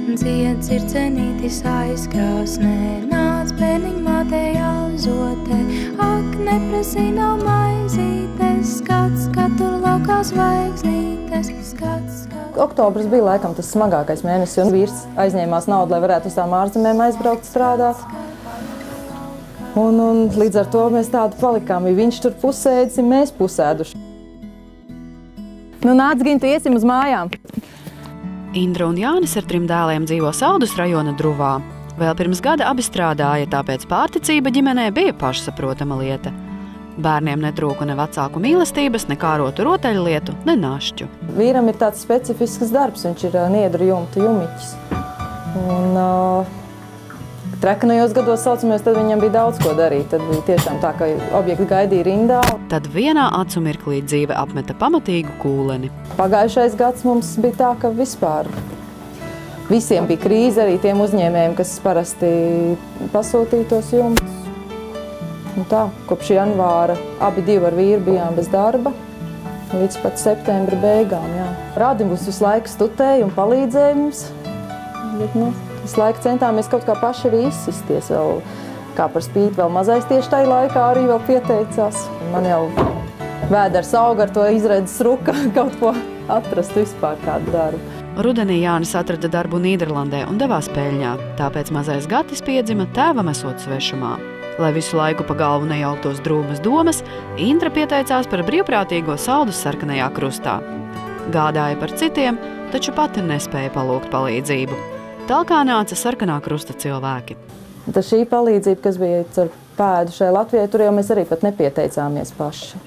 Dzied dzircenītis aizkrāsnē, nāc bērniņ mātei auzotē, ak, neprasī nav maizītes, skats, kad tur laukā zvaigznītes, skats. Oktobris bija laikam tas smagākais mēnesis, un vīrs aizņēmās naudu, lai varētu uz tām ārzemēm aizbraukt strādāt. Un līdz ar to mēs tādu palikām, ja viņš tur pusēdis, ja mēs pusēduši. Nu nāc, Gintu, iesim uz mājām. Indra un Jānis ar 3 dēliem dzīvo Saldus rajona Druvā. Vēl pirms gada abi strādāja, tāpēc pārticība ģimenē bija pašsaprotama lieta. Bērniem netrūka ne vecāku mīlestības, ne kārotu rotaļlietu, ne našķu. Vīram ir tāds specifisks darbs, viņš ir niedru jumta jumiķis. Un trekanajos gados saucamies, tad viņam bija daudz ko darīt. Tad bija tiešām tā, ka objekti gaidīja rindā. Tad vienā acu mirklī dzīve apmeta pamatīgu kūleni. Pagājušais gads mums bija tā, ka vispār visiem bija krīze, arī tiem uzņēmējiem, kas parasti pasūtīja tos jumtus. Un tā, kopš janvāra abi divi ar vīru bijām bez darba, līdz pat septembra beigām, jā. Rādījums visu laiku studēja un palīdzēja mums, bet, visu laiku centāmies kaut kā paši arī izsisties vēl, kā par spīti vēl mazais tieši tajā laikā arī vēl pieteicās. Man jau vēders auga ar to izredzes ruka kaut ko atrast vispār kādu darbu. Rudenī Jānis atrada darbu Nīderlandē un devās peļņā, tāpēc mazais Gatis piedzima tēvam esot svešumā. Lai visu laiku pa galvu nejauktos drūmas domas, Indra pieteicās par brīvprātīgo Saldus sarkanajā krustā. Gādāja par citiem, taču pati nespēja palūgt palīdzību. Talkā nāca sarkanā krusta cilvēki. Tas šī palīdzība, kas bija ar pēdu šai Latvijai, tur jau mēs arī pat nepieteicāmies paši.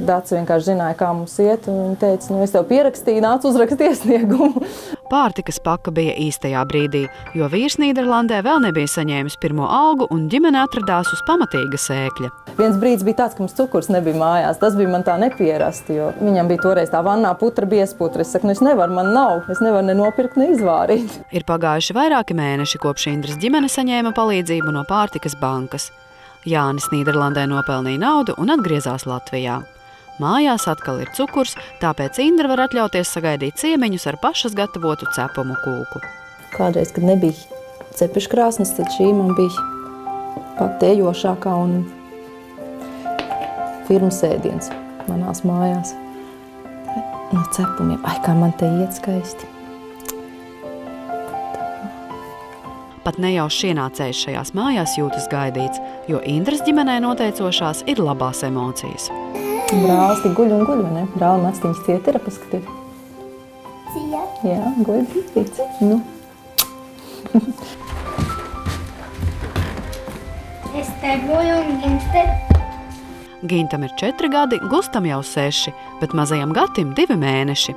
Dats vienkārši zināja, kā mums iet, un viņa teica, es tev pierakstīju, nāc uzrakst iesniegumu. Pārtikas paka bija īstajā brīdī, jo vīrs Nīderlandē vēl nebija saņēmis pirmo algu un ģimene atradās uz pamatīga sēkļa. Viens brīdis bija tāds, ka mums cukurs nebija mājās. Tas bija man tā nepierasti, jo viņam bija toreiz tā vannā putra, biezputra. Es saku, es nevaru, man nav, es nevaru ne nopirkt, ne izvārīt. Ir pagājuši vairāki mēneši, kopš Indras ģimene saņēma palīdzību no Pārtikas bankas. Jānis Nīderlandē nopelnīja naudu un atgriezās Latvijā. Mājās atkal ir cukurs, tāpēc Indra var atļauties sagaidīt ciemiņus ar pašas gatavotu cepumu kūku. Kādreiz, kad nebija cepeškrāsnes, tad šī man bija pat ejošākā un firmas ēdiens manās mājās. No cepumiem. Ai, kā man te iet skaisti. Pat nejauši ienācējs šajās mājās jūtas gaidīts, jo Indras ģimenē noteicošās ir labās emocijas. Brālis tik guļ un guļ, vai ne? Brāli mastiņas ciet ir, paskatīt. Ciet? Jā, guļ tīts. Nu. Es te guļu un Gins te. Gintam ir 4 gadi, Gustam jau 6, bet mazajam Gatim 2 mēneši.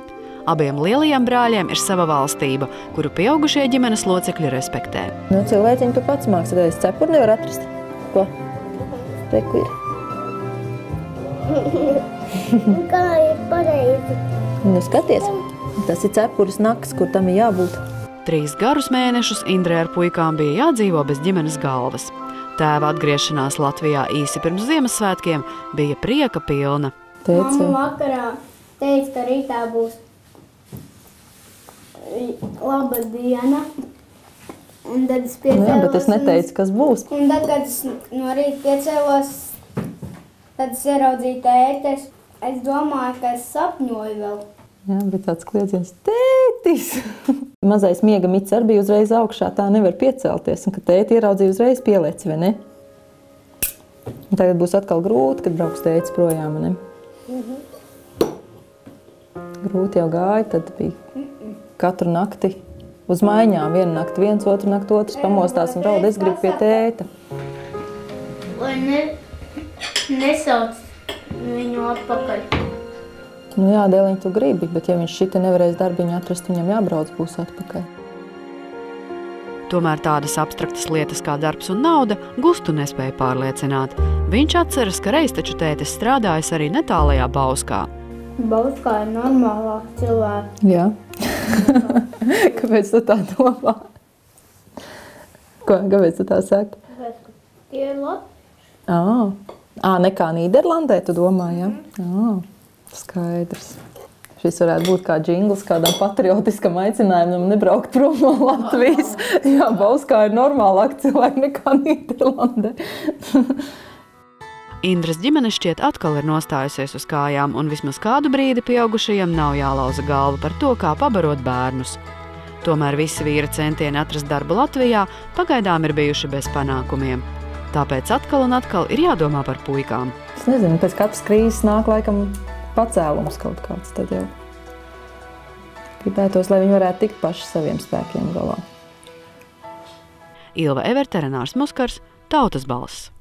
Abiem lielajiem brāļiem ir sava valstība, kuru pieaugušie ģimenes locekļi respektē. Nu, cilvēciņi tu pats māks, tad es cepuru nevar atrast. Ko? Reku ir. Kā ir pareizi? Nu, skaties, tas ir cepuris naks, kur tam ir jābūt. 3 garus mēnešus Indrai ar puikām bija jādzīvo bez ģimenes galvas. Tēva atgriešanās Latvijā īsi pirms Ziemassvētkiem bija prieka pilna. Mamma vakarā teica, ka rītā būs laba diena. Un tad es piecēlos. Jā, bet es neteicu, kas būs. Un tad, kad es no rīta piecēlos, tad es ieraudzīju tētes. Es domāju, ka es sapņoju vēl. Jā, bija tāds kliedziens, tētis! Mazais miega mits arī bija uzreiz augšā, tā nevar piecelties. Un, kad tēti ieraudzīja, uzreiz pielēc, vai ne? Un tagad būs atkal grūti, kad brauks tētis projām, vai ne? Grūti jau gāja, tad bija katru nakti uz maiņām. Vienu nakti viens, otru nakti otrs pamostās un raud, es gribu pie tēta. Lai nesauc viņu atpakaļ. Nu jā, dēliņ, tu gribi, bet ja viņš šita nevarēs darbiņu atrast, viņam jābrauc būs atpakaļ. Tomēr tādas abstraktas lietas kā darbs un nauda Gustu nespēja pārliecināt. Viņš atceras, ka reiz taču tētis strādājis arī netālajā Bauskā. Bauskā ir normālāk cilvēki. Jā. Kāpēc tu tā domā? Kāpēc tu tā saki? Tāpēc, ka tie ir labi. Nekā Nīderlandē, tu domā, jā? Skaidrs. Šis varētu būt kā džingls kādam patriotiskam aicinājumam nebraukt prom no Latvijas. Jā, Bauskā ir normālāk cilvēki nekā Nīderlandē. Indras ģimene šķiet atkal ir nostājusies uz kājām, un vismaz kādu brīdi pieaugušajiem nav jālauza galva par to, kā pabarot bērnus. Tomēr visi vīra centieni atrast darbu Latvijā pagaidām ir bijuši bez panākumiem. Tāpēc atkal un atkal ir jādomā par puikām. Es nezinu, pēc katras krīzes nāk laikam pacēlums kaut kāds, tad jau gribētos, lai viņi varētu tikt paši saviem spēkiem galā. Ilva Everte, Renārs Muskars, Tautas balss.